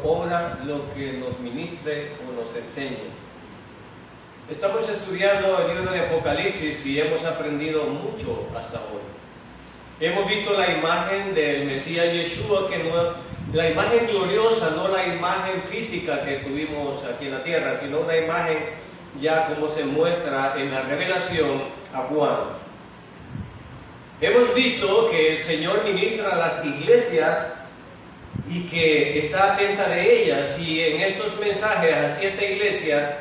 obra lo que nos ministre o nos enseñe. Estamos estudiando el libro de Apocalipsis y hemos aprendido mucho hasta hoy. Hemos visto la imagen del Mesías Yeshua, que no, la imagen gloriosa, no la imagen física que tuvimos aquí en la tierra, sino una imagen ya como se muestra en la revelación a Juan. Hemos visto que el Señor ministra a las iglesias y que está atenta de ellas, y en estos mensajes a 7 iglesias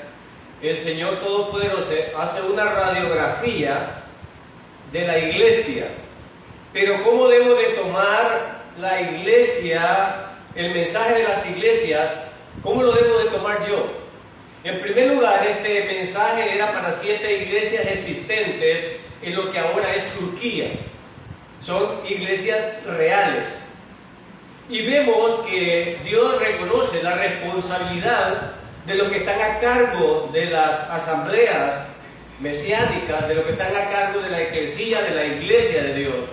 el Señor Todopoderoso hace una radiografía de la iglesia. Pero ¿cómo debo de tomar la iglesia, el mensaje de las iglesias? ¿Cómo lo debo de tomar yo? En primer lugar, este mensaje era para 7 iglesias existentes en lo que ahora es Turquía. Son iglesias reales. Y vemos que Dios reconoce la responsabilidad de los que están a cargo de las asambleas mesiánicas, de los que están a cargo de la eclesía, de la iglesia de Dios.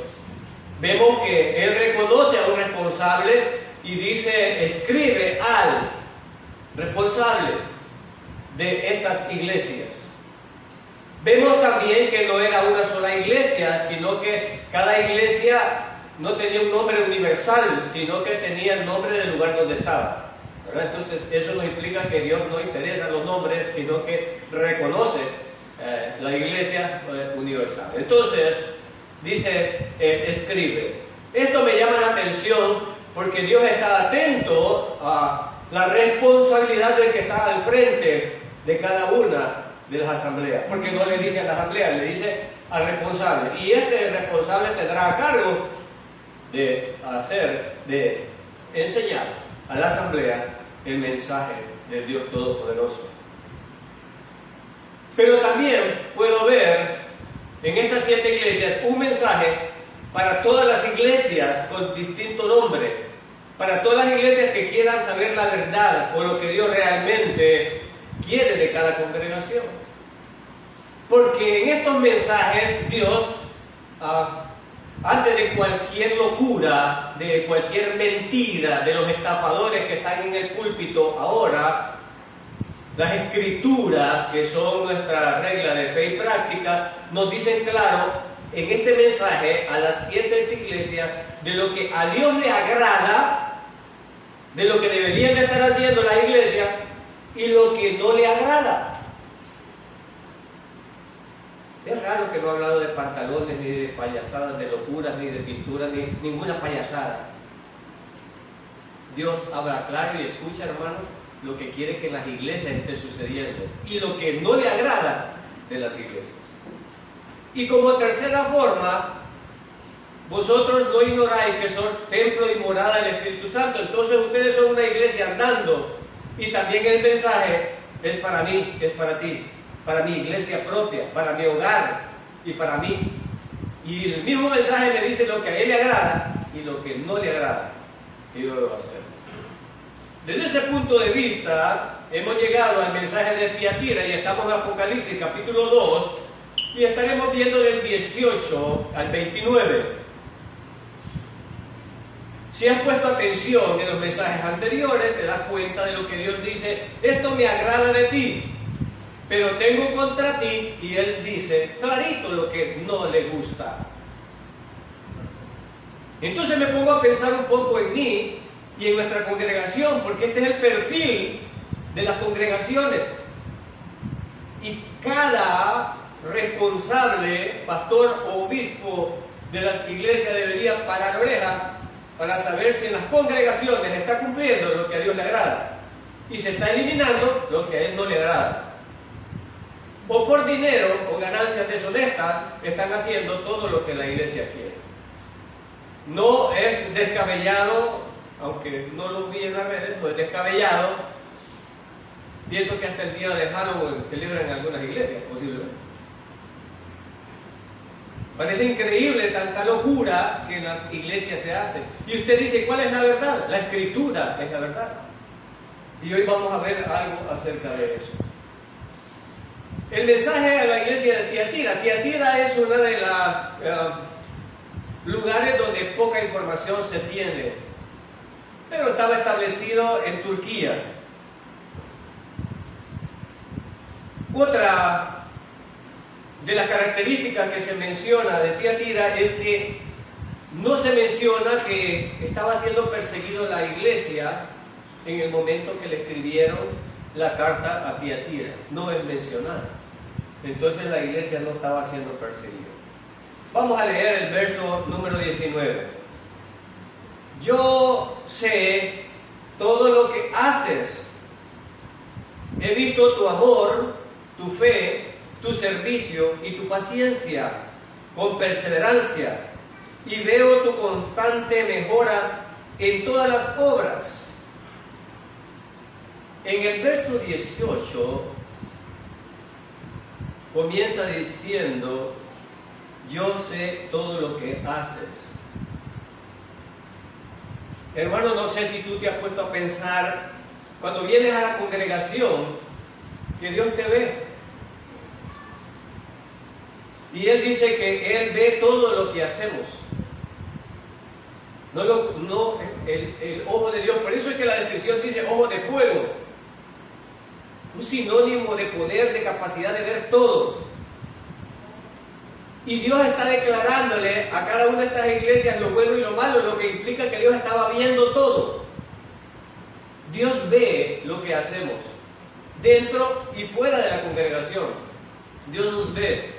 Vemos que Él reconoce a un responsable y dice, escribe al responsable de estas iglesias. Vemos también que no era una sola iglesia, sino que cada iglesia no tenía un nombre universal, sino que tenía el nombre del lugar donde estaba. ¿Verdad? Entonces eso nos implica que Dios no interesa los nombres, sino que reconoce la iglesia universal. Entonces dice, escribe. Esto me llama la atención porque Dios está atento a la responsabilidad del que está al frente de cada una de las asambleas, porque no le dice a la asamblea, le dice al responsable, y este responsable tendrá a cargo de enseñar a la asamblea el mensaje del Dios Todopoderoso. Pero también puedo ver en estas 7 iglesias un mensaje para todas las iglesias con distinto nombre, para todas las iglesias que quieran saber la verdad o lo que Dios realmente quiere de cada congregación. Porque en estos mensajes Dios, antes de cualquier locura, de cualquier mentira, de los estafadores que están en el púlpito ahora, las escrituras, que son nuestra regla de fe y práctica, nos dicen claro en este mensaje a las 7 iglesias de lo que a Dios le agrada, de lo que deberían de estar haciendo las iglesias y lo que no le agrada. Es raro que no ha hablado de pantalones, ni de payasadas, de locuras, ni de pinturas, ni ninguna payasada. Dios habla claro y escucha, hermano, lo que quiere que en las iglesias esté sucediendo y lo que no le agrada de las iglesias. Y como tercera forma, vosotros no ignoráis que son templo y morada del Espíritu Santo. Entonces ustedes son una iglesia andando, y también el mensaje es para mí, es para ti, para mi iglesia propia, para mi hogar y para mí. Y el mismo mensaje me dice lo que a Él le agrada y lo que no le agrada, y yo lo voy a hacer. Desde ese punto de vista, hemos llegado al mensaje de Tiatira y estamos en Apocalipsis capítulo 2 y estaremos viendo del 18 al 29. Si has puesto atención en los mensajes anteriores, te das cuenta de lo que Dios dice, esto me agrada de ti, pero tengo contra ti, y Él dice clarito lo que no le gusta. Entonces me pongo a pensar un poco en mí y en nuestra congregación, porque este es el perfil de las congregaciones. Y cada responsable, pastor o obispo de las iglesias debería parar oreja para saber si en las congregaciones está cumpliendo lo que a Dios le agrada y se está eliminando lo que a Él no le agrada. O por dinero o ganancias deshonestas están haciendo todo lo que la iglesia quiere. No es descabellado, aunque no lo vi en las redes, no es descabellado. Pienso que hasta el día de Halloween celebran en algunas iglesias, posiblemente. Parece increíble tanta locura que en las iglesias se hace. Y usted dice, ¿cuál es la verdad? La Escritura es la verdad. Y hoy vamos a ver algo acerca de eso. El mensaje a la iglesia de Tiatira. Tiatira es una de las lugares donde poca información se tiene. pero estaba establecido en Turquía. Otra de las características que se menciona de Tiatira es que no se menciona que estaba siendo perseguido la iglesia en el momento que le escribieron la carta a Tiatira. No es mencionada. Entonces la iglesia no estaba siendo perseguida. Vamos a leer el verso número 19. Yo sé todo lo que haces. He visto tu amor, tu fe, tu servicio y tu paciencia con perseverancia, y veo tu constante mejora en todas las obras. En el verso 18 comienza diciendo: yo sé todo lo que haces. Hermano, no sé si tú te has puesto a pensar, cuando vienes a la congregación, que Dios te ve. Y Él dice que Él ve todo lo que hacemos. El ojo de Dios. Por eso es que la descripción dice ojo de fuego. Un sinónimo de poder, de capacidad de ver todo. Y Dios está declarándole a cada una de estas iglesias lo bueno y lo malo, lo que implica que Dios estaba viendo todo. Dios ve lo que hacemos, dentro y fuera de la congregación. Dios nos ve.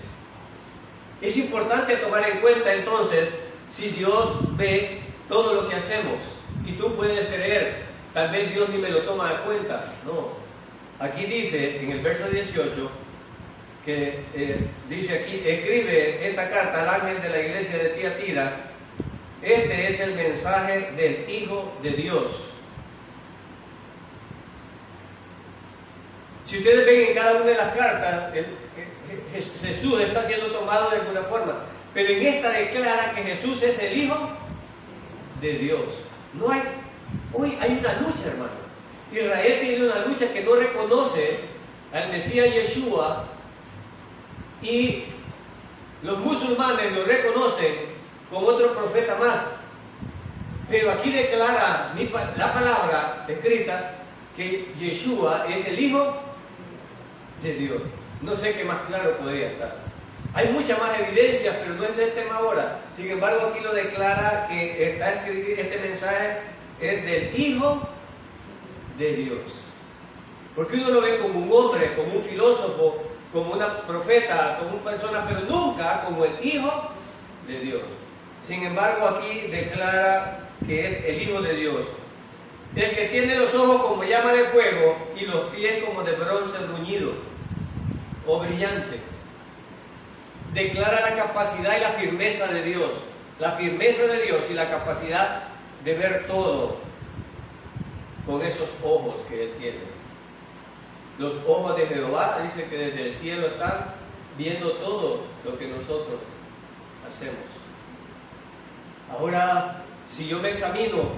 Es importante tomar en cuenta entonces, si Dios ve todo lo que hacemos, y tú puedes creer, tal vez Dios ni me lo toma en cuenta. No. Aquí dice, en el verso 18, que dice aquí: escribe esta carta al ángel de la iglesia de Tiatira. Este es el mensaje del Hijo de Dios. Si ustedes ven en cada una de las cartas, Jesús está siendo tomado de alguna forma, pero en esta declara que Jesús es el Hijo de Dios. Hoy hay una lucha, hermano. Israel tiene una lucha que no reconoce al Mesías Yeshua, y los musulmanes lo reconocen como otro profeta más. Pero aquí declara la palabra escrita que Yeshua es el Hijo de Dios. No sé qué más claro podría estar. Hay muchas más evidencias, pero no es el tema ahora. Sin embargo, aquí lo declara que está escrito, este mensaje es del Hijo de Dios. Porque uno lo ve como un hombre, como un filósofo, como una profeta, como una persona, pero nunca como el Hijo de Dios. Sin embargo, aquí declara que es el Hijo de Dios. El que tiene los ojos como llama de fuego y los pies como de bronce bruñido o brillante. Declara la capacidad y la firmeza de Dios. La firmeza de Dios y la capacidad de ver todo con esos ojos que Él tiene. Los ojos de Jehová, dice que desde el cielo están viendo todo lo que nosotros hacemos. Ahora, si yo me examino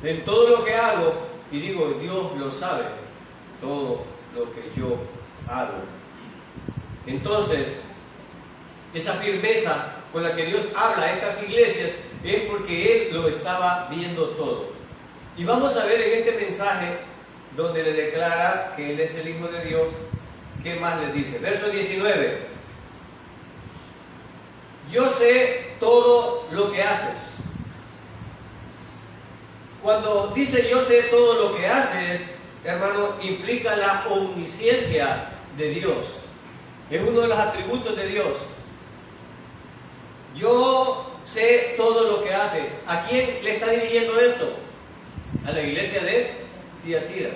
en todo lo que hago y digo, Dios lo sabe, todo lo que yo hago, entonces esa firmeza con la que Dios habla a estas iglesias es porque Él lo estaba viendo todo. Y vamos a ver en este mensaje, donde le declara que Él es el Hijo de Dios, ¿qué más le dice? Verso 19. Yo sé todo lo que haces. Cuando dice yo sé todo lo que haces, hermano, implica la omnisciencia de Dios. Es uno de los atributos de Dios. Yo sé todo lo que haces. ¿A quién le está dirigiendo esto? A la iglesia de Tiatira.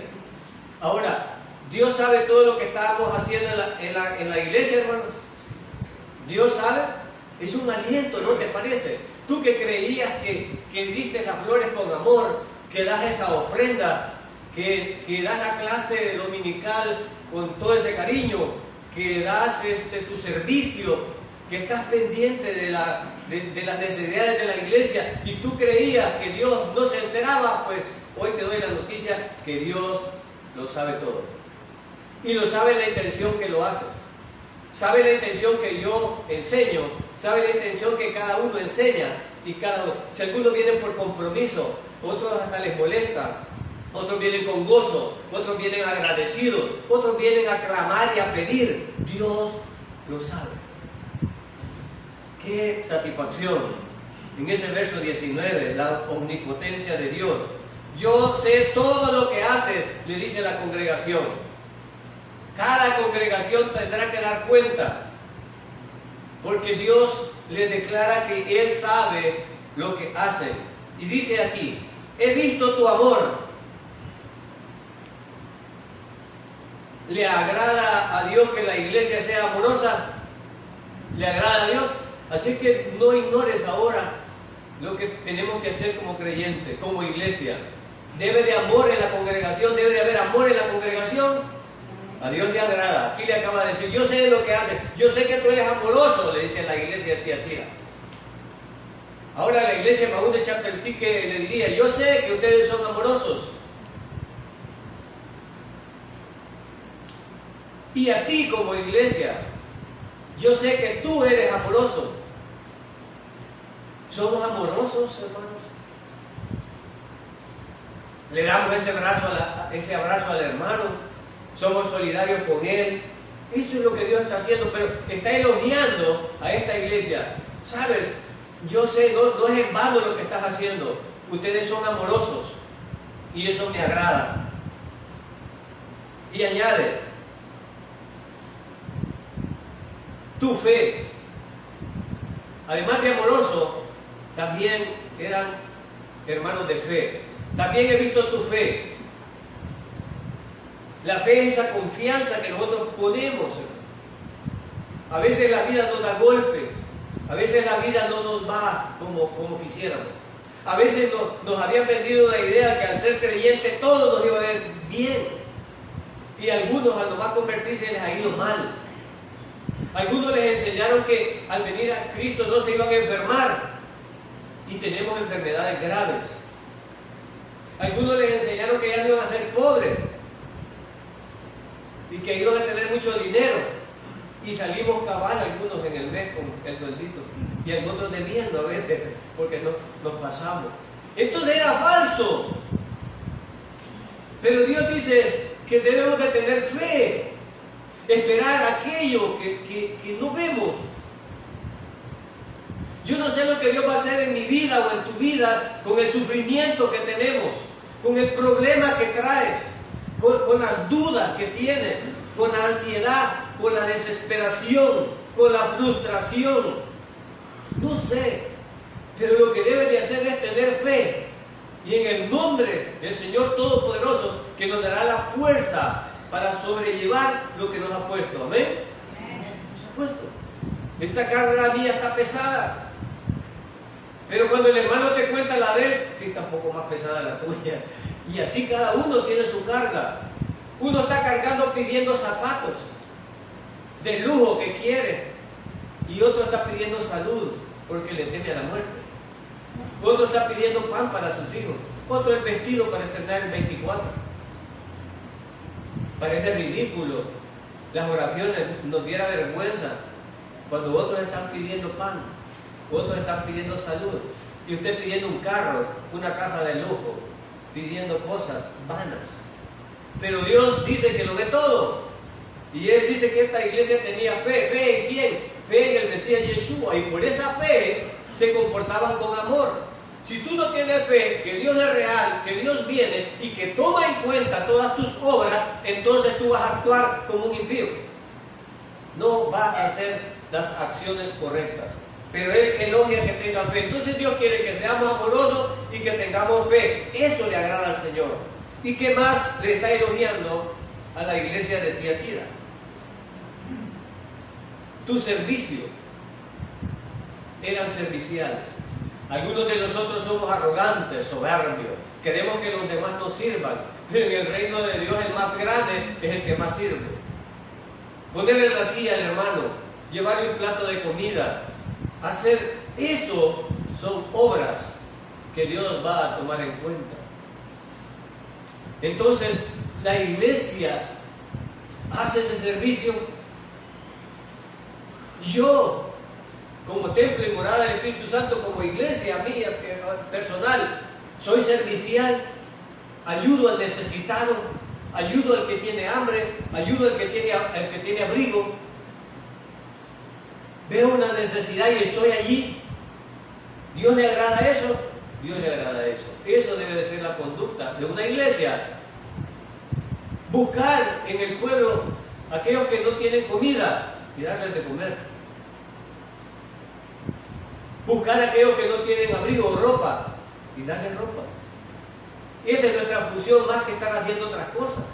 Ahora, Dios sabe todo lo que estábamos haciendo en la iglesia, hermanos. Dios sabe. Es un aliento, ¿no te parece? Tú que creías que diste las flores con amor, que das esa ofrenda, que das la clase dominical con todo ese cariño, que das tu servicio, que estás pendiente de las necesidades de la iglesia, y tú creías que Dios no se enteraba, pues hoy te doy la noticia que Dios lo sabe todo. Y lo sabe la intención que lo haces. Sabe la intención que yo enseño, sabe la intención que cada uno enseña, y cada uno. Si algunos vienen por compromiso, otros hasta les molesta, otros vienen con gozo, otros vienen agradecidos, otros vienen a clamar y a pedir. Dios lo sabe. ¡Qué satisfacción! En ese verso 19, la omnipotencia de Dios. Yo sé todo lo que haces, le dice la congregación. Cada congregación tendrá que dar cuenta, porque Dios les declara que Él sabe lo que hacen. Y dice aquí, he visto tu amor. ¿Le agrada a Dios que la iglesia sea amorosa? ¿Le agrada a Dios? Así que no ignores ahora lo que tenemos que hacer como creyentes, como iglesia. Debe de amor en la congregación, debe de haber amor en la congregación. A Dios le agrada. Aquí le acaba de decir, yo sé lo que haces, yo sé que tú eres amoroso, le dice en la iglesia de Tiatira. Ahora la iglesia de Maús de Chapeltique le diría, yo sé que ustedes son amorosos. Y a ti como iglesia, yo sé que tú eres amoroso. ¿Somos amorosos, hermanos? Le damos ese abrazo al hermano, somos solidarios con él. Eso es lo que Dios está haciendo, pero está elogiando a esta iglesia. ¿Sabes? Yo sé, no es en vano lo que estás haciendo. Ustedes son amorosos y eso me agrada. Y añade, tu fe, además de amoroso, también eran hermanos de fe. También he visto tu fe. La fe es esa confianza que nosotros ponemos. A veces la vida nos da golpe. A veces la vida no nos va como quisiéramos. A veces nos habían vendido la idea que al ser creyentes todo nos iba a ir bien. Y a algunos al nomás convertirse les ha ido mal. Algunos les enseñaron que al venir a Cristo no se iban a enfermar. Y tenemos enfermedades graves. Algunos les enseñaron que ya no iban a ser pobres. Y que iban a tener mucho dinero. Y salimos cabal algunos en el mes con el sueldito. Y algunos debiendo a veces, porque nos pasamos. Entonces era falso. Pero Dios dice que debemos de tener fe. Esperar aquello que no vemos. Yo no sé lo que Dios va a hacer en mi vida o en tu vida con el sufrimiento que tenemos, con el problema que traes, con las dudas que tienes, con la ansiedad, con la desesperación, con la frustración. No sé, pero lo que debes de hacer es tener fe. Y en el nombre del Señor Todopoderoso, que nos dará la fuerza para sobrellevar lo que nos ha puesto. ¿Amén? Nos ha puesto. Esta carga mía está pesada. Pero cuando el hermano te cuenta la de él, sí, está un poco más pesada la tuya. Y así cada uno tiene su carga. Uno está cargando pidiendo zapatos de lujo que quiere. Y otro está pidiendo salud porque le teme a la muerte. Otro está pidiendo pan para sus hijos. Otro el vestido para estrenar el 24. Parece ridículo. Las oraciones nos diera vergüenza cuando otros están pidiendo pan, otros están pidiendo salud, y usted pidiendo un carro, una casa de lujo, pidiendo cosas vanas. Pero Dios dice que lo ve todo. Y Él dice que esta iglesia tenía fe. ¿Fe en quién? Fe en el Mesías Yeshua. Y por esa fe se comportaban con amor. Si tú no tienes fe que Dios es real, que Dios viene y que toma en cuenta todas tus obras, entonces tú vas a actuar como un impío. No vas a hacer las acciones correctas. Pero Él elogia que tenga fe. Entonces Dios quiere que seamos amorosos y que tengamos fe. Eso le agrada al Señor. ¿Y qué más le está elogiando a la iglesia de Tiatira? Tu servicio. Eran serviciales. Algunos de nosotros somos arrogantes, soberbios. Queremos que los demás nos sirvan. Pero en el reino de Dios el más grande es el que más sirve. Ponerle la silla al hermano, llevarle un plato de comida, hacer eso son obras que Dios va a tomar en cuenta. Entonces, la iglesia hace ese servicio. Yo, como templo y morada del Espíritu Santo, como iglesia mía personal, soy servicial, ayudo al necesitado, ayudo al que tiene hambre, ayudo al que tiene abrigo. Veo una necesidad y estoy allí. ¿Dios le agrada eso? Dios le agrada eso. Eso debe de ser la conducta de una iglesia. Buscar en el pueblo aquellos que no tienen comida y darles de comer. Buscar a aquellos que no tienen abrigo o ropa y darles ropa. Esta es nuestra función, más que estar haciendo otras cosas.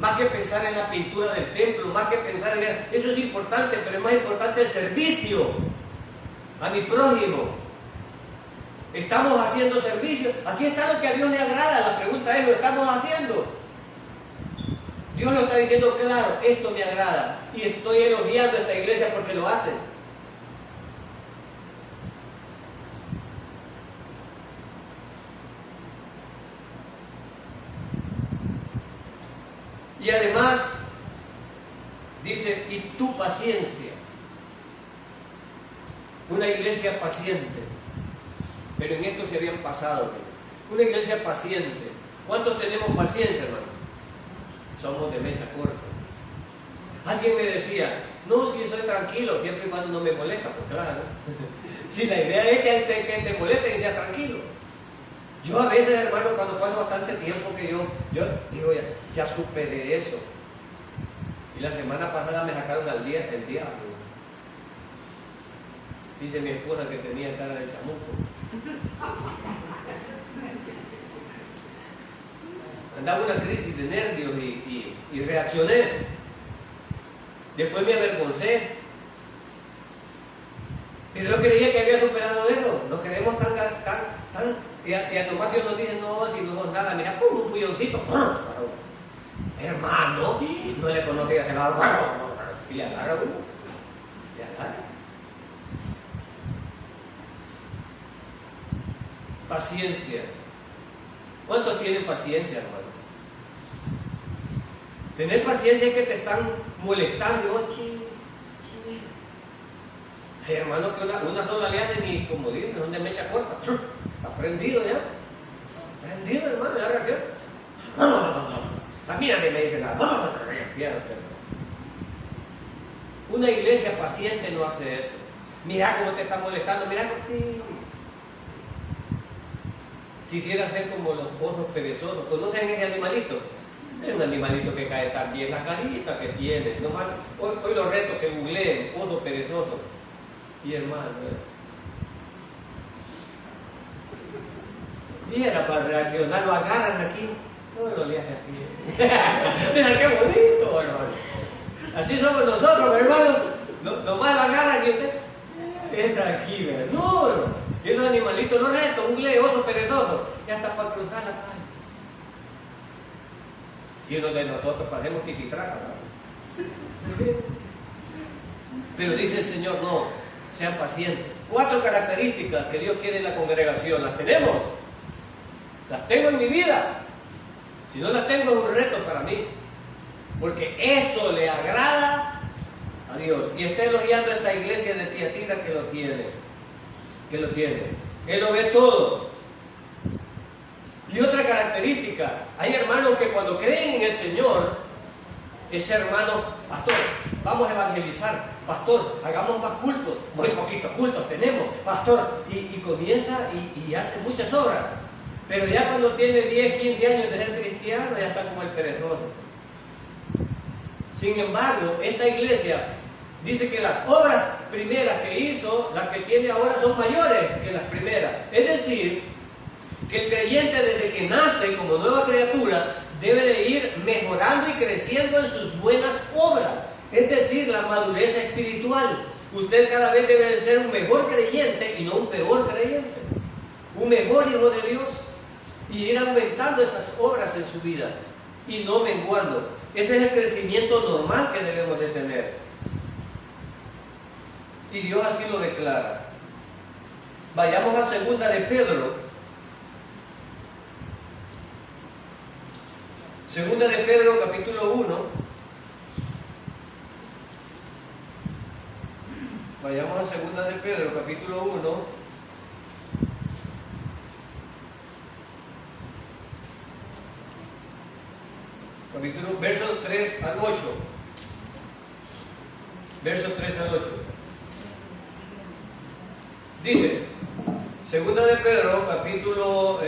Más que pensar en la pintura del templo, más que pensar en eso es importante, pero es más importante el servicio a mi prójimo. ¿Estamos haciendo servicio? Aquí está lo que a Dios le agrada. La pregunta es, ¿lo estamos haciendo? Dios lo está diciendo claro, esto me agrada. Y estoy elogiando a esta iglesia porque lo hacen. Y además, dice, y tu paciencia. Una iglesia paciente. Pero en esto se habían pasado. Una iglesia paciente. ¿Cuántos tenemos paciencia, hermano? Somos de mecha corta. Alguien me decía, no, si soy tranquilo, siempre y cuando no me molesta, pues claro. Si la idea es que te moleste y seas tranquilo. Yo a veces, hermano, cuando paso bastante tiempo que yo digo, ya superé eso. Y la semana pasada me sacaron el diablo. Dice mi esposa que tenía cara de chamuco. Andaba una crisis de nervios y reaccioné. Después me avergoncé. Pero yo creía que había superado eso. No queremos tan y a Tomás Dios nos dice, no, si no son nada, mira, pum, un pulloncito. Hermano, no le conoce a lado. Y le agarra uno. Le agarra. Paciencia. ¿Cuántos tienen paciencia, hermano? Tener paciencia es que te están molestando. Hay hermanos que una sola le hace ni, como dicen, donde me echa corta. Está prendido ya. Prendido, hermano, ya Raquel. También a mí me dicen nada. Una iglesia paciente no hace eso. Mira cómo te está molestando, mira cómo quisiera ser como los osos perezosos. ¿Conocen ese animalito? Es un animalito que cae tan bien, la carita que tiene. Nomás, hoy los retos que googleen, oso perezoso. Y hermano, mira, para reaccionar, lo agarran aquí. No lo leas aquí. Mira qué bonito, hermano. Así somos nosotros, hermano. Nomás lo agarran y usted entra aquí, ¿verdad? No, esos animalitos no retos, googlee oso perezoso. Ya está para cruzar la calle. Y uno de nosotros pasemos tiquitraca, ¿verdad? Pero dice el Señor, no, sean pacientes. 4 características que Dios quiere en la congregación. ¿Las tenemos? Las tengo en mi vida. Si no las tengo, es un reto para mí. Porque eso le agrada a Dios. Y está elogiando a esta iglesia de Tiatira que lo tienes. Que lo tiene. Él lo ve todo. Y otra característica, hay hermanos que cuando creen en el Señor, ese hermano, pastor, vamos a evangelizar, pastor, hagamos más cultos, muy poquitos cultos tenemos, pastor, y comienza y hace muchas obras, pero ya cuando tiene 10, 15 años de ser cristiano, ya está como el perezoso. Sin embargo, esta iglesia dice que las obras primeras que hizo, las que tiene ahora son mayores que las primeras, es decir, que el creyente desde que nace como nueva criatura debe de ir mejorando y creciendo en sus buenas obras, es decir, la madurez espiritual. Usted cada vez debe de ser un mejor creyente y no un peor creyente, un mejor hijo de Dios, y ir aumentando esas obras en su vida y no menguando. Ese es el crecimiento normal que debemos de tener, y Dios así lo declara. Vayamos a 2 de Pedro. 2 de Pedro, capítulo 1. Vayamos a 2 de Pedro, capítulo 1. Versos 3 al 8. Versos 3 al 8. Dice, 2 de Pedro, capítulo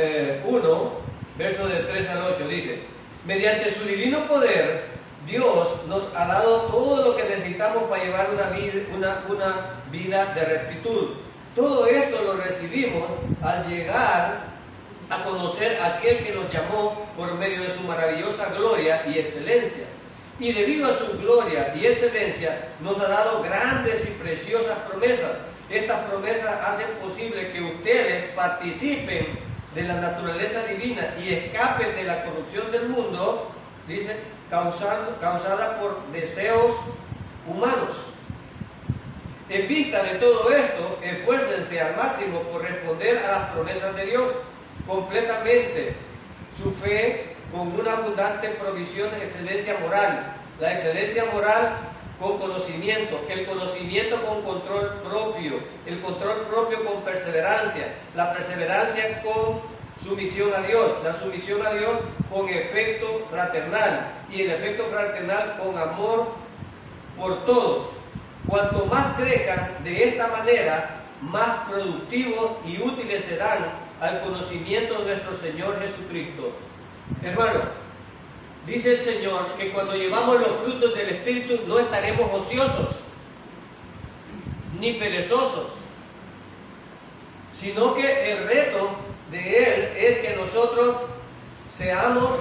1, versos de 3 al 8, dice: mediante su divino poder, Dios nos ha dado todo lo que necesitamos para llevar una vida de rectitud. Todo esto lo recibimos al llegar a conocer a aquel que nos llamó por medio de su maravillosa gloria y excelencia. Y debido a su gloria y excelencia, nos ha dado grandes y preciosas promesas. Estas promesas hacen posible que ustedes participen de la naturaleza divina y escapen de la corrupción del mundo, dice, causada por deseos humanos. En vista de todo esto, esfuércense al máximo por responder a las promesas de Dios completamente. Su fe con una abundante provisión de excelencia moral. La excelencia moral con conocimiento, el conocimiento con control propio, el control propio con perseverancia, la perseverancia con sumisión a Dios, la sumisión a Dios con efecto fraternal y el efecto fraternal con amor por todos. Cuanto más crezcan de esta manera, más productivos y útiles serán al conocimiento de nuestro Señor Jesucristo. Hermano, dice el Señor que cuando llevamos los frutos del Espíritu no estaremos ociosos ni perezosos, sino que el reto de Él es que nosotros seamos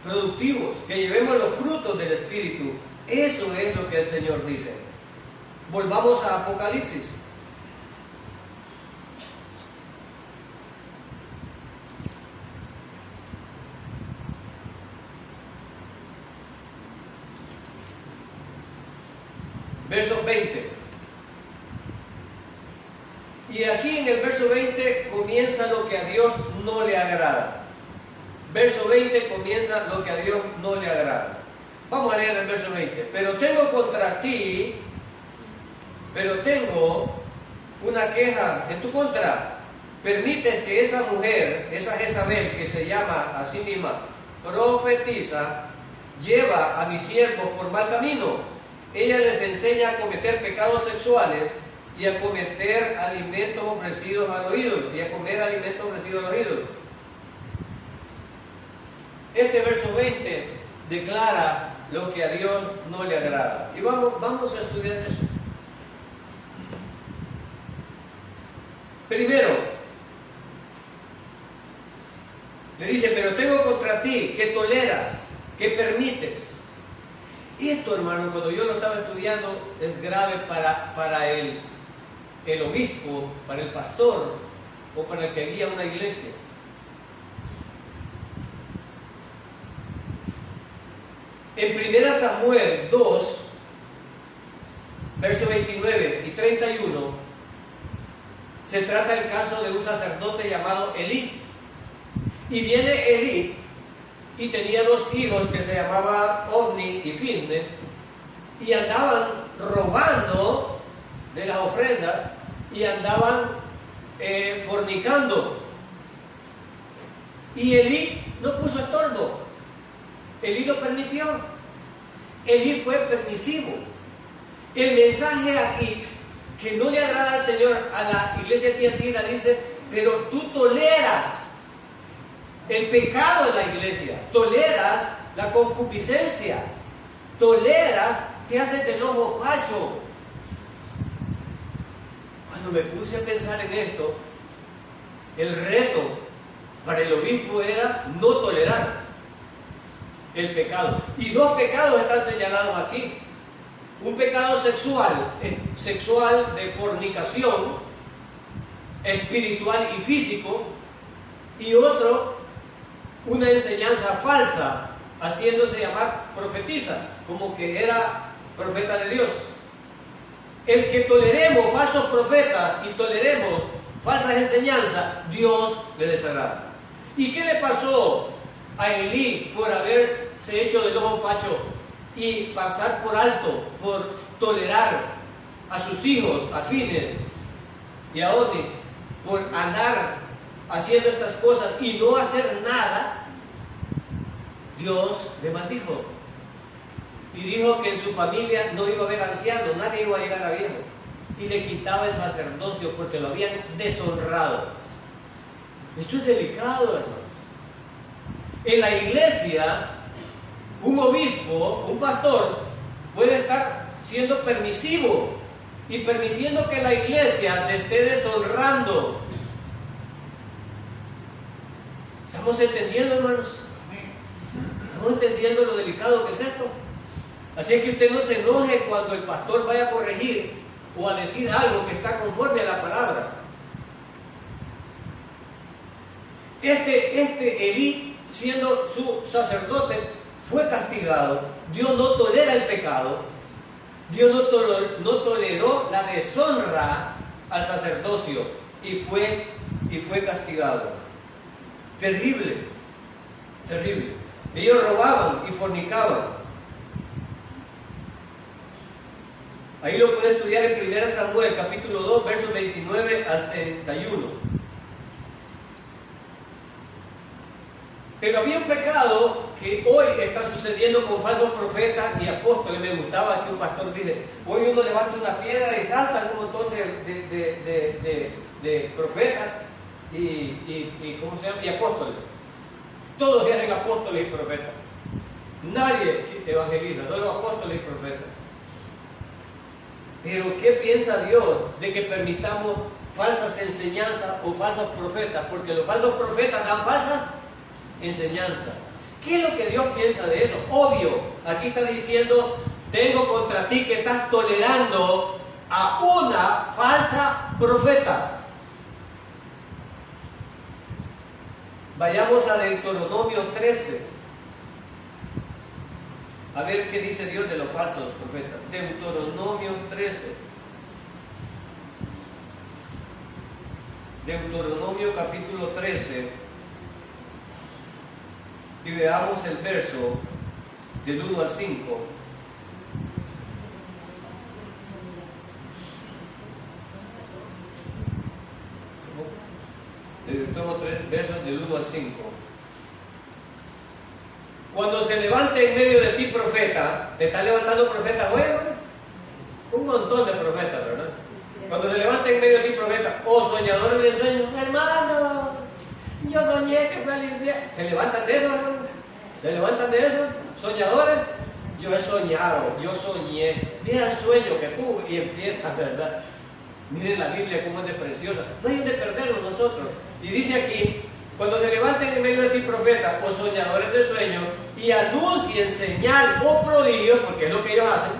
productivos, que llevemos los frutos del Espíritu. Eso es lo que el Señor dice. Volvamos a Apocalipsis. Verso 20. Y aquí en el verso 20 comienza lo que a Dios no le agrada. Verso 20 comienza lo que a Dios no le agrada. Vamos a leer el verso 20. Pero tengo una queja en tu contra. Permites que esa mujer, esa Jezabel, que se llama a sí misma profetiza, lleva a mis siervos por mal camino. Ella les enseña a cometer pecados sexuales y a cometer alimentos ofrecidos a los ídolos, y a comer alimentos ofrecidos a los ídolos. Este verso 20 declara lo que a Dios no le agrada. Y vamos a estudiar eso. Primero, le dice, pero tengo contra ti que toleras, que permites. Esto, hermano, cuando yo lo estaba estudiando, es grave para el obispo, para el pastor o para el que guía una iglesia. En 1 Samuel 2, versos 29 y 31, se trata el caso de un sacerdote llamado Elí. Y viene Elí y tenía 2 hijos que se llamaban Ofni y Finne, y andaban robando de las ofrendas y andaban fornicando. Y Elí no puso estorbo, Elí lo permitió, Elí fue permisivo. El mensaje aquí que no le agrada al Señor, a la iglesia de Tiatira, dice, pero tú toleras el pecado de la iglesia, toleras la concupiscencia, toleras que haces del ojo pacho. Cuando me puse a pensar en esto, el reto para el obispo era no tolerar el pecado. Y 2 pecados están señalados aquí. Un pecado sexual de fornicación, espiritual y físico, y otro, una enseñanza falsa, haciéndose llamar profetisa, como que era profeta de Dios. El que toleremos falsos profetas y toleremos falsas enseñanzas, Dios le desagrada. ¿Y qué le pasó a Elí por haberse hecho del ojo pacho y pasar por alto, por tolerar a sus hijos, a Fines y a Oni, por andar haciendo estas cosas y no hacer nada, Dios le maldijo. Y dijo que en su familia no iba a haber ancianos, nadie iba a llegar a viejo. Y le quitaba el sacerdocio porque lo habían deshonrado. Esto es delicado, hermanos. En la iglesia, un obispo, un pastor, puede estar siendo permisivo y permitiendo que la iglesia se esté deshonrando. ¿Estamos entendiendo, hermanos? ¿Estamos entendiendo lo delicado que es esto? Así es que usted no se enoje cuando el pastor vaya a corregir o a decir algo que está conforme a la palabra. Elí, siendo su sacerdote, fue castigado. Dios no tolera el pecado. Dios no toleró la deshonra al sacerdocio y fue castigado. Terrible, terrible. Ellos robaban y fornicaban. Ahí lo puede estudiar en 1 Samuel, capítulo 2, versos 29 al 31. Pero había un pecado que hoy está sucediendo con falsos profetas y apóstoles. Me gustaba que un pastor dice, hoy uno levanta una piedra y saltan un montón de profetas y ¿cómo se llama? Y apóstoles. Todos eran apóstoles y profetas. Nadie evangeliza, solo apóstoles y profetas. Pero ¿qué piensa Dios de que permitamos falsas enseñanzas o falsos profetas? Porque los falsos profetas dan falsas enseñanzas. ¿Qué es lo que Dios piensa de eso? Obvio, aquí está diciendo, tengo contra ti que estás tolerando a una falsa profeta. Vayamos a Deuteronomio 13. A ver qué dice Dios de los falsos profetas. Deuteronomio 13. Deuteronomio capítulo 13. Y veamos el verso del 1 al 5. Deuteronomio 3, versos del 1 al 5. Cuando se levante en medio de ti profeta, te están levantando profetas hoy, hermano. Un montón de profetas, ¿verdad? Cuando se levante en medio de ti profeta, o soñadores de sueños, hermano, yo soñé que fue al infierno. ¿Se levantan de eso, hermano? ¿Se levantan de eso? ¿Soñadores? Yo he soñado, yo soñé. Mira el sueño que tuve y empieza, ¿verdad? Miren la Biblia cómo es de preciosa. No hay de perderlo nosotros. Y dice aquí, cuando se levanten en medio de ti profetas o soñadores de sueños y anuncien señal o prodigio, porque es lo que ellos hacen,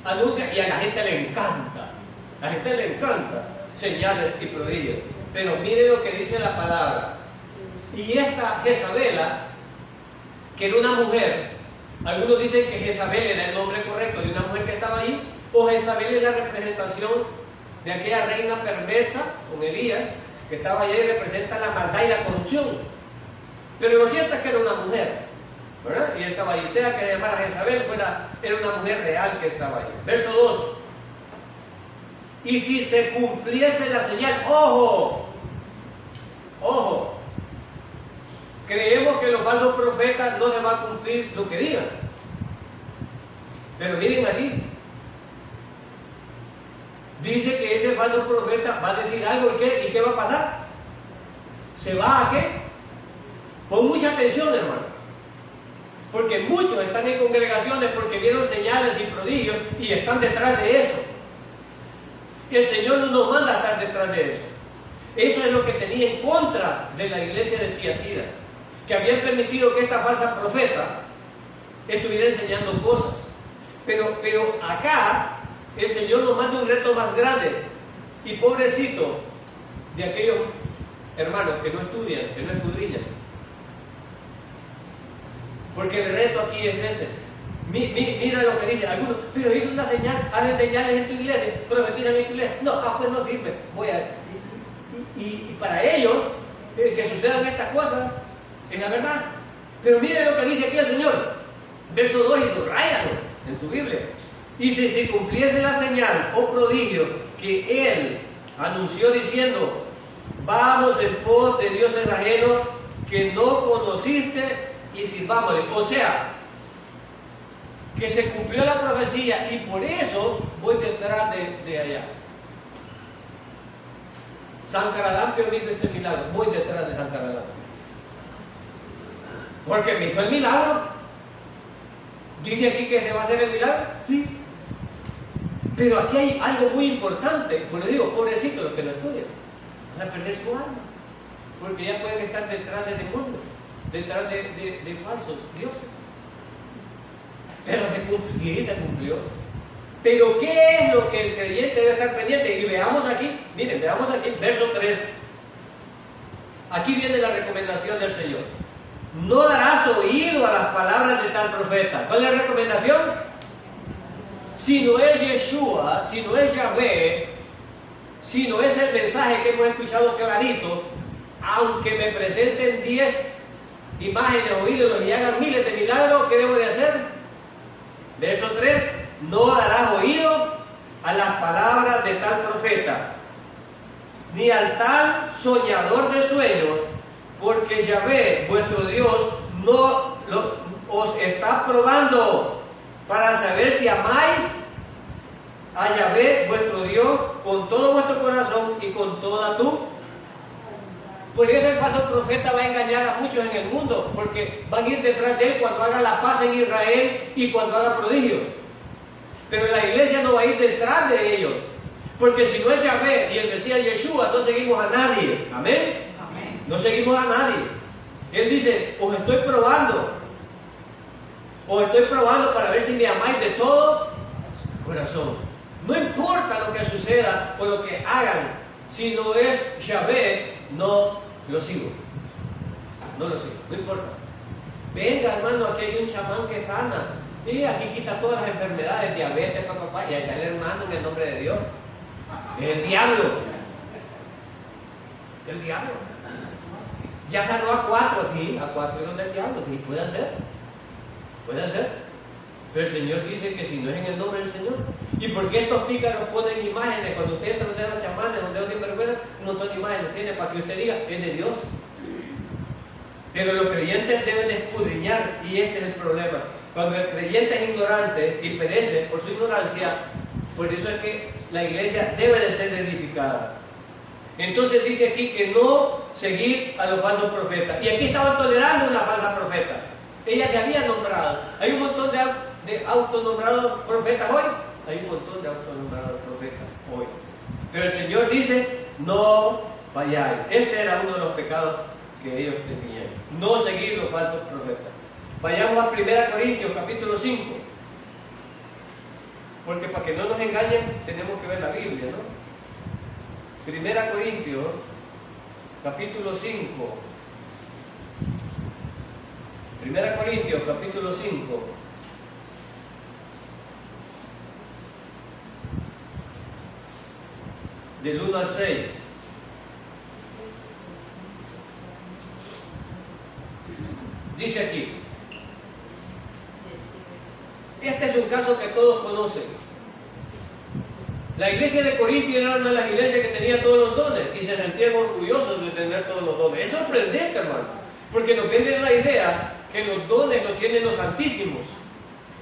anuncian, y a la gente le encanta, a la gente le encanta señales y prodigios. Pero miren lo que dice la palabra. Y esta Jezabela, que era una mujer, algunos dicen que Jezabel era el nombre correcto de una mujer que estaba ahí, o Jezabel es la representación de aquella reina perversa con Elías, que estaba allí y representa la maldad y la corrupción. Pero lo cierto es que era una mujer, ¿verdad? Y estaba allí, sea que se llamara Jezabel, era una mujer real que estaba allí. Verso 2. Y si se cumpliese la señal, ojo, ojo, creemos que los falsos profetas no se va a cumplir lo que digan. Pero miren aquí, dice que ese falso profeta va a decir algo y ¿qué va a pasar? ¿Se va a qué? Pon mucha atención, hermano. Porque muchos están en congregaciones porque vieron señales y prodigios y están detrás de eso. Y el Señor no nos manda a estar detrás de eso. Eso es lo que tenía en contra de la iglesia de Tiatira, que habían permitido que esta falsa profeta estuviera enseñando cosas. Pero acá el Señor nos manda un reto más grande. Y pobrecito de aquellos hermanos que no estudian, que no escudriñan. Porque el reto aquí es ese. Mira lo que dice algunos, pero hizo una señal, hacen señales en tu iglesia, profetizan en tu iglesia. No, pues no sirve. Y para ellos, el que sucedan estas cosas es la verdad. Pero mire lo que dice aquí el Señor. Verso 2, y subráyalo en tu Biblia. Y si se cumpliese la señal o prodigio que él anunció diciendo, vamos en pos de dioses ajenos que no conociste y sirvámosle. O sea, que se cumplió la profecía y por eso voy detrás de allá. San Caralampio me hizo este milagro, voy detrás de San Caralampio. Porque me hizo el milagro. ¿Dice aquí que se va a hacer el milagro? Sí. Pero aquí hay algo muy importante. Pues le digo, pobrecito los que lo estudian. Van a perder su alma. Porque ya pueden estar detrás de demonios, detrás de falsos dioses. Pero se cumplió. Pero ¿qué es lo que el creyente debe estar pendiente? Y veamos aquí, miren, veamos aquí, verso 3. Aquí viene la recomendación del Señor. No darás oído a las palabras de tal profeta. ¿Cuál es la recomendación? Si no es Yeshua, si no es Yahvé, si no es el mensaje que hemos escuchado clarito, aunque me presenten 10 imágenes o ídolos y hagan miles de milagros, ¿qué debo de hacer? Verso 3. No darás oído a las palabras de tal profeta, ni al tal soñador de sueños, porque Yahvé, vuestro Dios, os está probando para saber si amáis a Yahvé, vuestro Dios, con todo vuestro corazón y con toda tu. Por eso el falso profeta va a engañar a muchos en el mundo, porque van a ir detrás de él cuando haga la paz en Israel y cuando haga prodigios. Pero la iglesia no va a ir detrás de ellos, porque si no es Yahvé y el Mesías Yeshua, no seguimos a nadie. ¿Amén? Amén. No seguimos a nadie. Él dice, os estoy probando para ver si me amáis de todo corazón. No importa lo que suceda o lo que hagan, si no es Yahvé, no lo sigo. No lo sigo, no importa. Venga, hermano, aquí hay un chamán que sana. Y aquí quita todas las enfermedades, diabetes, papá, y allá el hermano en el nombre de Dios. Es el diablo. Es el diablo. Ya sanó a 4, sí, a 4 hijos del diablo, sí, puede ser. Puede ser. Pero el Señor dice que si no es en el nombre del Señor. ¿Y por qué estos pícaros ponen imágenes? Cuando usted entra donde los chamanes, donde los sinvergüenzas, un montón de imágenes tiene para que usted diga, es de Dios. Pero los creyentes deben escudriñar, y este es el problema. Cuando el creyente es ignorante y perece por su ignorancia, por eso es que la iglesia debe de ser edificada. Entonces dice aquí que no seguir a los falsos profetas. Y aquí estaban tolerando una falsa profeta. Ella que había nombrado. Hay un montón de autonombrados profetas hoy. Hay un montón de autonombrados profetas hoy. Pero el Señor dice, no vayáis. Este era uno de los pecados que ellos tenían. No seguir los falsos profetas. Vayamos a 1 Corintios, capítulo 5. Porque para que no nos engañen, tenemos que ver la Biblia, ¿no? 1 Corintios, capítulo 5. 1 Corintios, capítulo 5. Del 1 al 6. Dice aquí. Este es un caso que todos conocen. La iglesia de Corintio era una de las iglesias que tenía todos los dones y se sentían orgullosos de tener todos los dones. Es sorprendente, hermano, porque nos venden la idea que los dones los tienen los santísimos.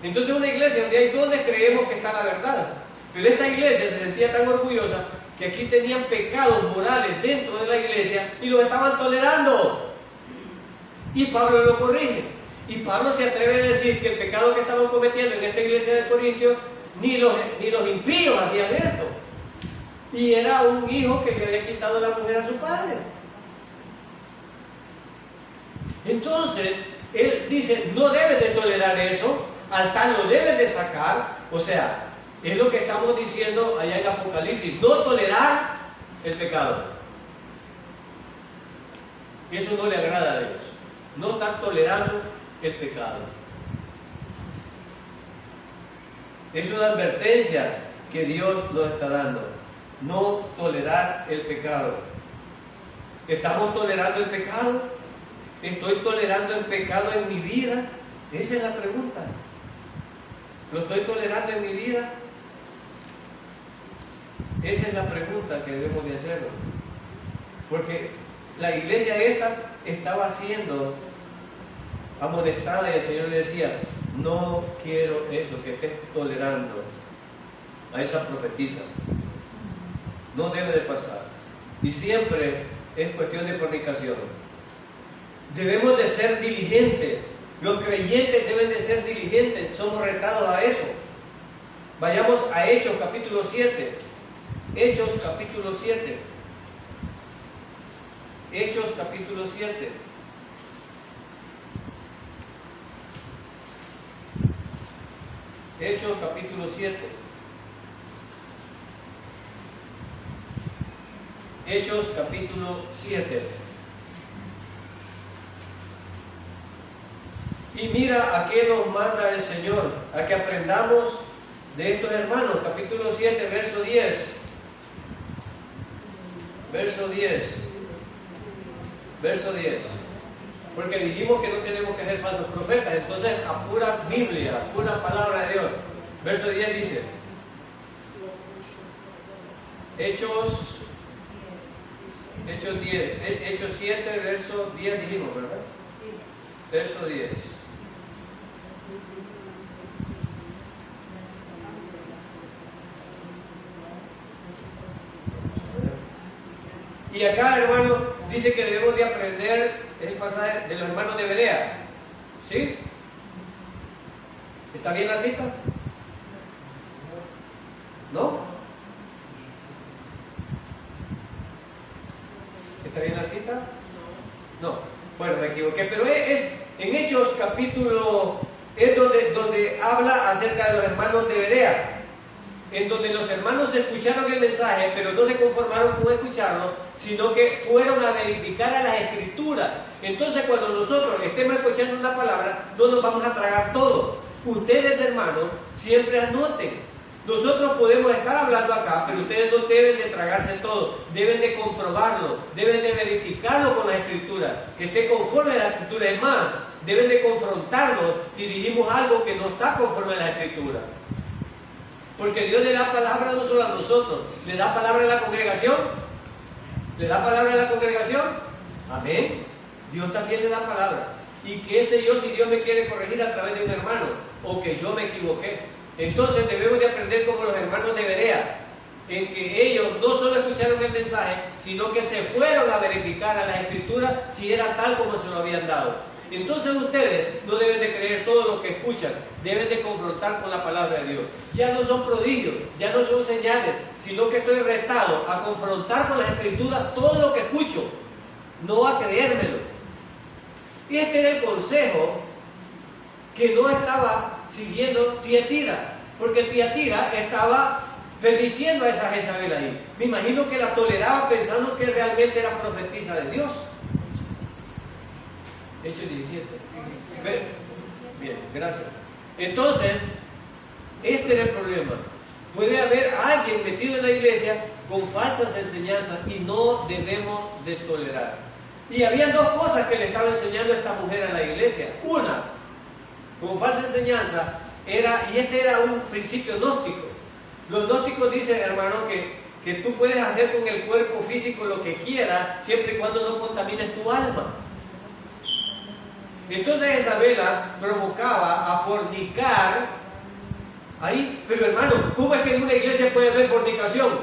Entonces, una iglesia donde hay dones creemos que está la verdad. Pero esta iglesia se sentía tan orgullosa que aquí tenían pecados morales dentro de la iglesia y los estaban tolerando. Y Pablo lo corrige. Y Pablo se atreve a decir que el pecado que estaban cometiendo en esta iglesia de Corintios, ni los impíos hacían esto. Y era un hijo que le había quitado la mujer a su padre. Entonces, él dice, no debes de tolerar eso, al tal lo debes de sacar. O sea, es lo que estamos diciendo allá en Apocalipsis, no tolerar el pecado. Eso no le agrada a Dios. No estar tolerando el pecado. Es una advertencia que Dios nos está dando. No tolerar el pecado. ¿Estamos tolerando el pecado? ¿Estoy tolerando el pecado en mi vida? Esa es la pregunta. ¿Lo estoy tolerando en mi vida? Esa es la pregunta que debemos de hacernos. Porque la iglesia esta estaba siendo amonestada y el Señor le decía, no quiero eso, que estés tolerando a esa profetisa. No debe de pasar. Y siempre es cuestión de fornicación. Debemos de ser diligentes. Los creyentes deben de ser diligentes. Somos retados a eso. Vayamos a Hechos capítulo 7. Hechos capítulo 7. Hechos capítulo 7. Hechos capítulo 7. Hechos capítulo 7. Y mira a qué nos manda el Señor, a que aprendamos de estos hermanos. Capítulo 7, verso 10. Verso 10. Verso 10. Porque dijimos que no tenemos que ser falsos profetas, entonces a pura Biblia, a pura palabra de Dios. Verso 10 dice, Hechos 7, verso 10 dijimos, ¿verdad? Verso 10. Y acá, hermano, dice que debemos de aprender el pasaje de los hermanos de Berea. ¿Sí? ¿Está bien la cita? ¿No? ¿Está bien la cita? No. Bueno, me equivoqué, pero es en Hechos capítulo, es donde habla acerca de los hermanos de Berea, en donde los hermanos escucharon el mensaje, pero no se conformaron con escucharlo, sino que fueron a verificar a las Escrituras. Entonces, cuando nosotros estemos escuchando una palabra, no nos vamos a tragar todo. Ustedes, hermanos, siempre anoten. Nosotros podemos estar hablando acá, pero ustedes no deben de tragarse todo, deben de comprobarlo, deben de verificarlo con las Escrituras, que esté conforme a las Escrituras. Es más, deben de confrontarlo si dijimos algo que no está conforme a las Escrituras. Porque Dios le da palabra no solo a nosotros, le da palabra a la congregación. ¿Le da palabra a la congregación? Amén. Dios también le da palabra. Y qué sé yo si Dios me quiere corregir a través de un hermano, o que yo me equivoqué. Entonces debemos de aprender como los hermanos de Berea, en que ellos no solo escucharon el mensaje, sino que se fueron a verificar a las Escrituras si era tal como se lo habían dado. Entonces ustedes no deben de creer todo lo que escuchan, deben de confrontar con la palabra de Dios. Ya no son prodigios, ya no son señales, sino que estoy retado a confrontar con las Escrituras todo lo que escucho, no a creérmelo. Y este era el consejo que no estaba siguiendo Tiatira, porque Tiatira estaba permitiendo a esa Jezabel ahí. Me imagino que la toleraba pensando que realmente era profetisa de Dios. Hechos 17. Bien, gracias. Entonces, este era el problema. Puede haber alguien metido en la iglesia con falsas enseñanzas y no debemos de tolerar. Y había dos cosas que le estaba enseñando esta mujer a la iglesia. Una, con falsa enseñanza, y este era un principio gnóstico. Los gnósticos dicen, hermano, que tú puedes hacer con el cuerpo físico lo que quieras, siempre y cuando no contamines tu alma. Entonces Jezabela provocaba a fornicar ahí. Pero hermano, ¿cómo es que en una iglesia puede haber fornicación?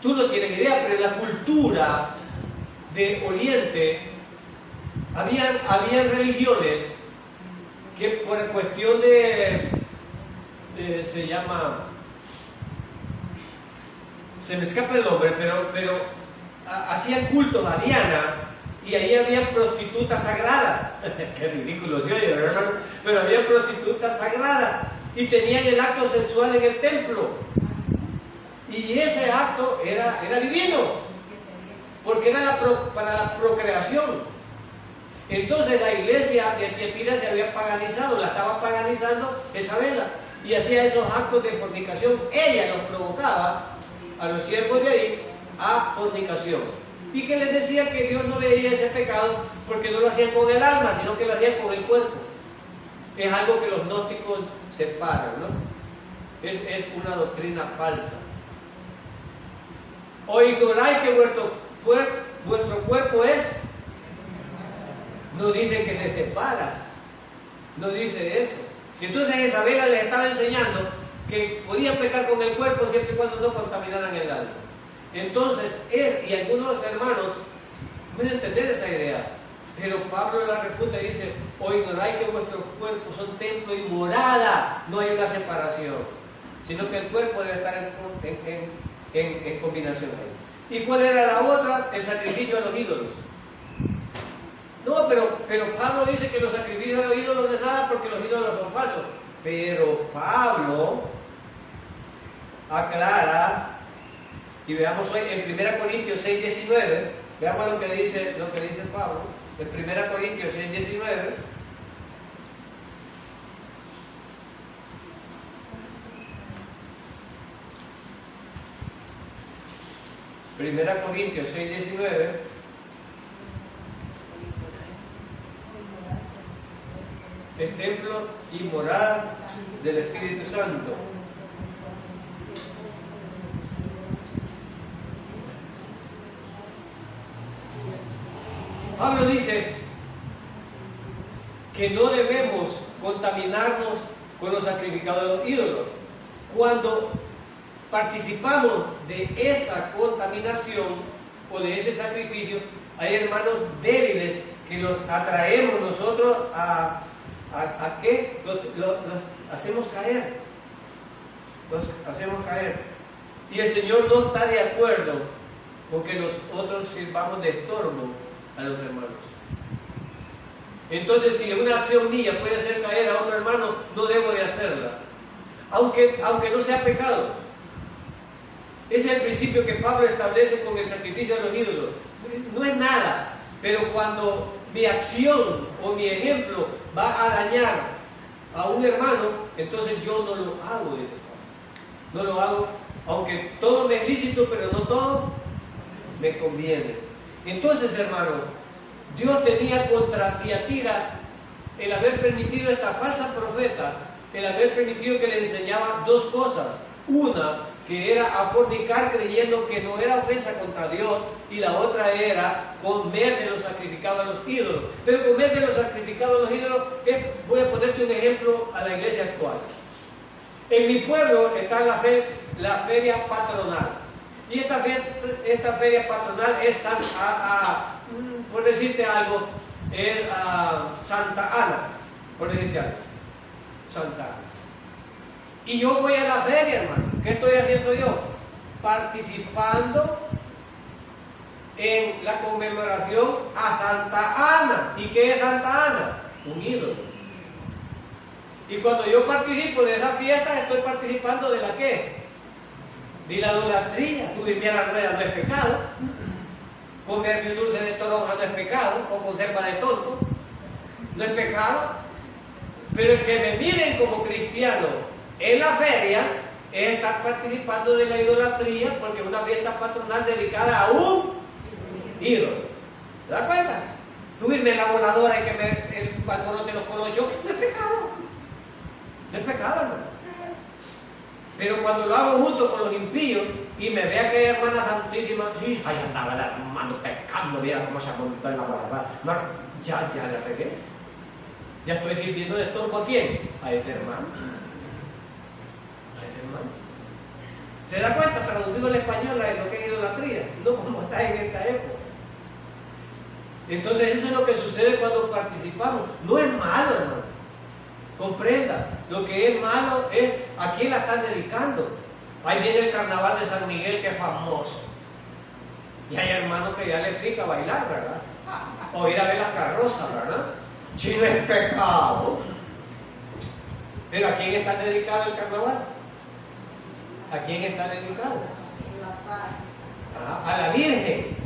Tú no tienes idea, pero en la cultura de Oriente habían religiones que por cuestión se llama, se me escapa el nombre, pero hacían cultos a Diana, y ahí había prostitutas sagradas. Qué ridículo se oye, ¿verdad? Pero había prostitutas sagradas y tenían el acto sexual en el templo, y ese acto era divino, porque era para la procreación. Entonces la iglesia de Tiatira se había paganizado, la estaba paganizando Jezabela, y hacía esos actos de fornicación. Ella los provocaba a los siervos de ahí a fornicación, y que les decía que Dios no veía ese pecado porque no lo hacían con el alma, sino que lo hacían con el cuerpo. Es algo que los gnósticos separan, ¿no? es una doctrina falsa. O ignoráis que vuestro cuerpo es, no dice que se separa, no dice eso. Y entonces Isabela les estaba enseñando que podían pecar con el cuerpo siempre y cuando no contaminaran el alma. Entonces, y algunos hermanos pueden entender esa idea, pero Pablo la refuta y dice: o ignoráis que vuestros cuerpos son templo y morada, no hay una separación, sino que el cuerpo debe estar en combinación ahí. ¿Y cuál era la otra? El sacrificio a los ídolos. No, pero Pablo dice que los sacrificios a los ídolos no es nada porque los ídolos son falsos. Pero Pablo aclara, y veamos hoy en 1 Corintios 6:19, veamos lo que dice Pablo, en 1 Corintios 6:19. 1 Corintios 6:19. Es templo y morada del Espíritu Santo. Pablo dice que no debemos contaminarnos con los sacrificados de los ídolos. Cuando participamos de esa contaminación o de ese sacrificio, hay hermanos débiles que los atraemos nosotros a qué? Los hacemos caer. Los hacemos caer. Y el Señor no está de acuerdo con que nosotros sirvamos de estorbo a los hermanos. Entonces, si una acción mía puede hacer caer a otro hermano, no debo de hacerla, aunque no sea pecado. Ese es el principio que Pablo establece con el sacrificio a los ídolos. No es nada, pero cuando mi acción o mi ejemplo va a dañar a un hermano, entonces yo no lo hago, dice Pablo. No lo hago, aunque todo me es lícito, pero no todo me conviene. Entonces, hermano, Dios tenía contra Tiatira el haber permitido a esta falsa profeta, el haber permitido que le enseñaba dos cosas. Una, que era a fornicar creyendo que no era ofensa contra Dios, y la otra era comer de los sacrificados a los ídolos. Pero comer de los sacrificados a los ídolos, voy a ponerte un ejemplo a la iglesia actual. En mi pueblo está la feria patronal. Y esta feria patronal es, por decirte algo, es Santa Ana, por decirte algo. Santa Ana. Y yo voy a la feria, hermano. ¿Qué estoy haciendo yo? Participando en la conmemoración a Santa Ana. ¿Y qué es Santa Ana? Un ídolo. Y cuando yo participo de esa fiesta, estoy participando de la ¿qué? De la idolatría. Subirme a la rueda no es pecado. Comerme un dulce de toronja no es pecado. O conserva de tonto no es pecado. Pero el que me miren como cristiano en la feria es estar participando de la idolatría, porque es una fiesta patronal dedicada a un ídolo. ¿Te das cuenta? Subirme en la voladora y que el balcón los colochos no es pecado. No es pecado, hermano. Pero cuando lo hago junto con los impíos y me vea que hay hermanas santísimas, ahí andaba la hermano pecando, mira cómo se montó en la voladora. No, ya la pegué. Ya estoy sirviendo de estorbo a quién? A este hermano. ¿Se da cuenta? Traducido al español de lo que es idolatría, no como está en esta época. Entonces eso es lo que sucede cuando participamos. No es malo, hermano. Comprenda, lo que es malo es a quién la están dedicando. Ahí viene el carnaval de San Miguel, que es famoso. Y hay hermanos que ya les pica bailar, ¿verdad? O ir a ver las carrozas, ¿verdad? Si no es pecado. Pero ¿a quién está dedicado el carnaval? ¿A quién está dedicado? Ajá, a la Virgen.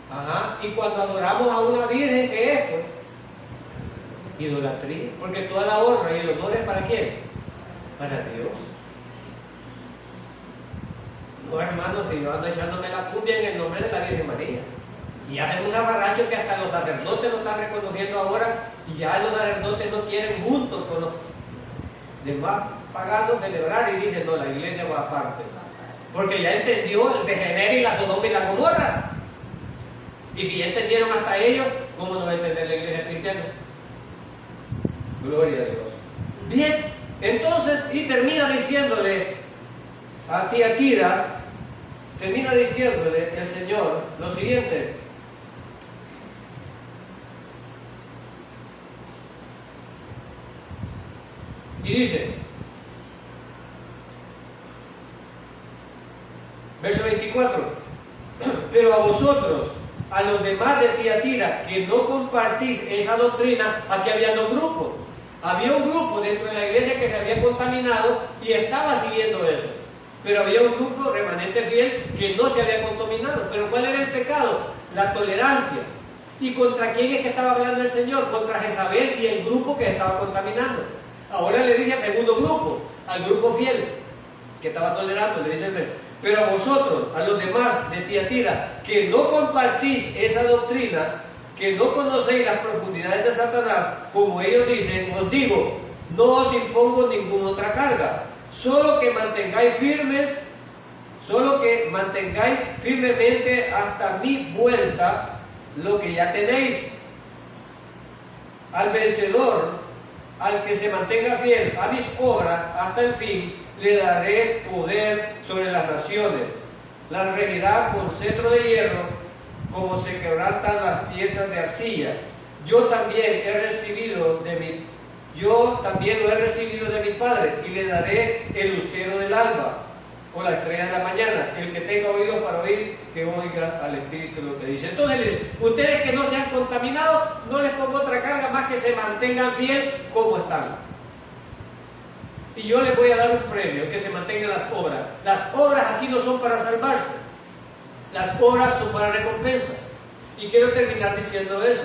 Ajá. Y cuando adoramos a una Virgen, ¿qué es? Pues, idolatría. Porque toda la honra y el honor es ¿para quién? Para Dios. No, hermanos, si yo ando echándome la cumbia en el nombre de la Virgen María. Y hacen un abarracho que hasta los sacerdotes lo están reconociendo ahora, y ya los sacerdotes no quieren juntos con los demás. pagando celebrar, y dije, no, la iglesia va aparte. Porque ya entendió el degenere y la Sodoma y la Gomorra. Y si ya entendieron hasta ellos, ¿cómo no va a entender la iglesia cristiana? Gloria a Dios. Bien, entonces, y termina diciéndole a Tiatira, termina diciéndole el Señor lo siguiente. Y dice, verso 24, pero a vosotros, a los demás de Tiatira, que no compartís esa doctrina, aquí había dos grupos. Había un grupo dentro de la iglesia que se había contaminado y estaba siguiendo eso. Pero había un grupo remanente fiel que no se había contaminado. Pero ¿cuál era el pecado? La tolerancia. ¿Y contra quién es que estaba hablando el Señor? Contra Jezabel y el grupo que estaba contaminando. Ahora le dice al segundo grupo, al grupo fiel, que estaba tolerando, le dice el verso, pero a vosotros, a los demás de Tiatira, que no compartís esa doctrina, que no conocéis las profundidades de Satanás, como ellos dicen, os digo, no os impongo ninguna otra carga, solo que mantengáis firmemente hasta mi vuelta lo que ya tenéis. Al vencedor, al que se mantenga fiel a mis obras hasta el fin, le daré poder sobre las naciones, las regirá con cetro de hierro, como se quebrantan las piezas de arcilla. Yo también lo he recibido de mi Padre, y le daré el lucero del alba, o la estrella de la mañana. El que tenga oídos para oír, que oiga al Espíritu lo que dice. Entonces, ustedes que no se han contaminado, no les pongo otra carga más que se mantengan fiel como están. Y yo les voy a dar un premio, que se mantengan las obras. Las obras aquí no son para salvarse. Las obras son para recompensa. Y quiero terminar diciendo eso.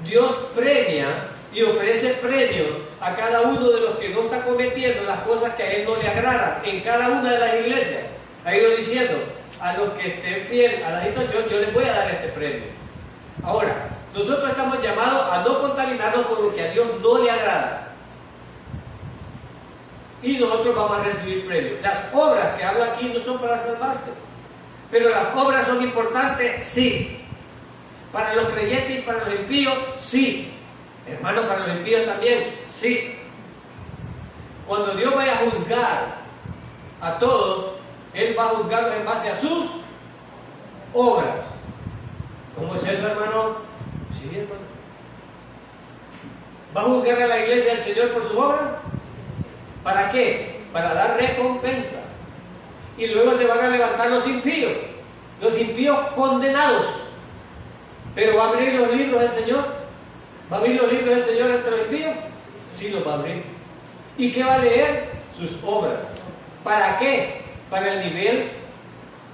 Dios premia y ofrece premios a cada uno de los que no está cometiendo las cosas que a Él no le agradan en cada una de las iglesias. Ha ido diciendo, a los que estén fieles a la situación, yo les voy a dar este premio. Ahora, nosotros estamos llamados a no contaminarnos con lo que a Dios no le agrada. Y nosotros vamos a recibir premios. Las obras que habla aquí no son para salvarse. Pero las obras son importantes, sí. Para los creyentes y para los impíos, sí. Hermanos, para los impíos también, sí. Cuando Dios vaya a juzgar a todos, Él va a juzgarlos en base a sus obras. ¿Cómo es eso, hermano? Sí, hermano. ¿Va a juzgar a la iglesia del Señor por sus obras? ¿Para qué? Para dar recompensa. Y luego se van a levantar los impíos condenados. Pero ¿va a abrir los libros del Señor? ¿Va a abrir los libros del Señor entre los impíos? Sí, los va a abrir. ¿Y qué va a leer? Sus obras. ¿Para qué? Para el nivel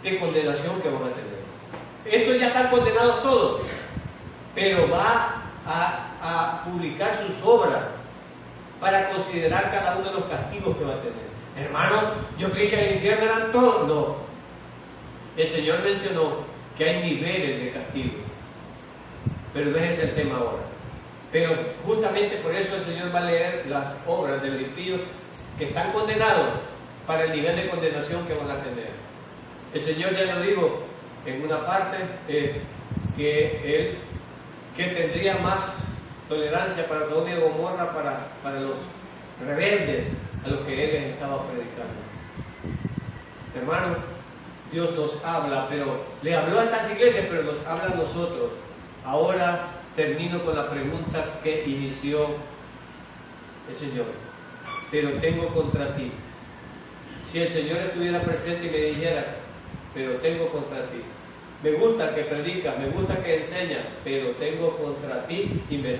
de condenación que van a tener. Estos ya están condenados todos, pero va a publicar sus obras para considerar cada uno de los castigos que va a tener. Hermanos, yo creí que el infierno eran todos. No. El Señor mencionó que hay niveles de castigo, pero no es ese el tema ahora. Pero justamente por eso el Señor va a leer las obras de los impíos que están condenados para el nivel de condenación que van a tener. El Señor ya lo dijo en una parte, que tendría más tolerancia para Sodoma y Gomorra, para los rebeldes a los que Él les estaba predicando. Hermano, Dios nos habla, pero le habló a estas iglesias, pero nos habla a nosotros. Ahora termino con la pregunta que inició el Señor. Pero tengo contra ti. Si el Señor estuviera presente y me dijera, pero tengo contra ti. Me gusta que predicas, me gusta que enseñas, pero tengo contra ti, y me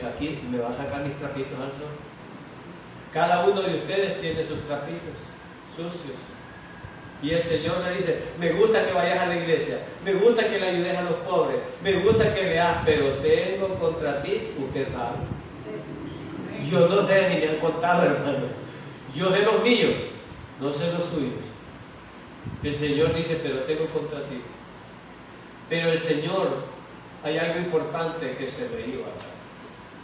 va a sacar mis trapitos al sol. Cada uno de ustedes tiene sus trapitos sucios. Y el Señor le dice, me gusta que vayas a la iglesia, me gusta que le ayudes a los pobres, me gusta que leas, pero tengo contra ti, usted sabe. Yo no sé, ni me han contado, hermano. Yo sé los míos, no sé los suyos. El Señor dice, pero tengo contra ti. Pero el Señor, hay algo importante que se me iba.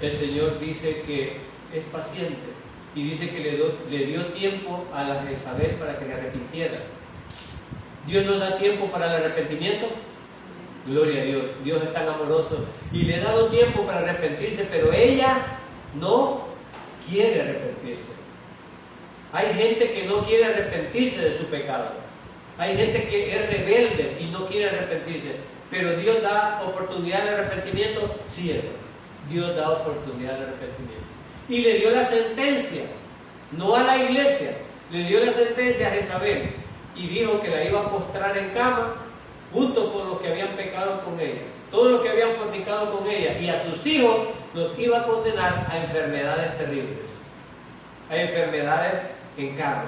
El Señor dice que es paciente y dice que le dio tiempo a la Jezabel para que se arrepintiera. ¿Dios nos da tiempo para el arrepentimiento? Gloria a Dios. Dios es tan amoroso y le ha dado tiempo para arrepentirse, pero ella no quiere arrepentirse. Hay gente que no quiere arrepentirse de su pecado. Hay gente que es rebelde y no quiere arrepentirse. Pero Dios da oportunidad de arrepentimiento, sí, hermano. Dios da oportunidad de arrepentimiento. Y le dio la sentencia, no a la iglesia, le dio la sentencia a Jezabel y dijo que la iba a postrar en cama junto con los que habían pecado con ella, todos los que habían fornicado con ella, y a sus hijos los iba a condenar a enfermedades terribles, a enfermedades en cama,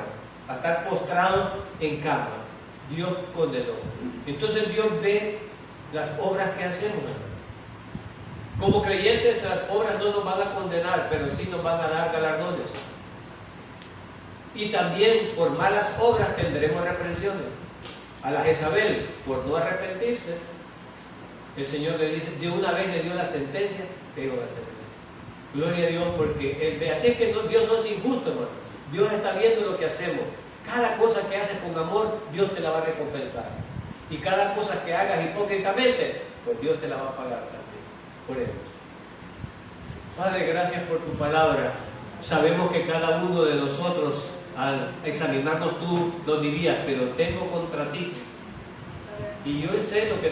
a estar postrados en cama. Dios condenó. Entonces Dios ve las obras que hacemos. Como creyentes, las obras no nos van a condenar, pero sí nos van a dar galardones. Y también por malas obras tendremos reprensiones. A la Jezabel, por no arrepentirse, el Señor le dice, de una vez le dio la sentencia que iba a arrepentir. Gloria a Dios, porque así es que Dios no es injusto, hermano. Dios está viendo lo que hacemos. Cada cosa que haces con amor, Dios te la va a recompensar. Y cada cosa que hagas hipócritamente, pues Dios te la va a pagar también. Oremos. Padre, gracias por tu palabra. Sabemos que cada uno de nosotros, al examinarnos tú, nos dirías, pero tengo contra ti. Y yo sé lo que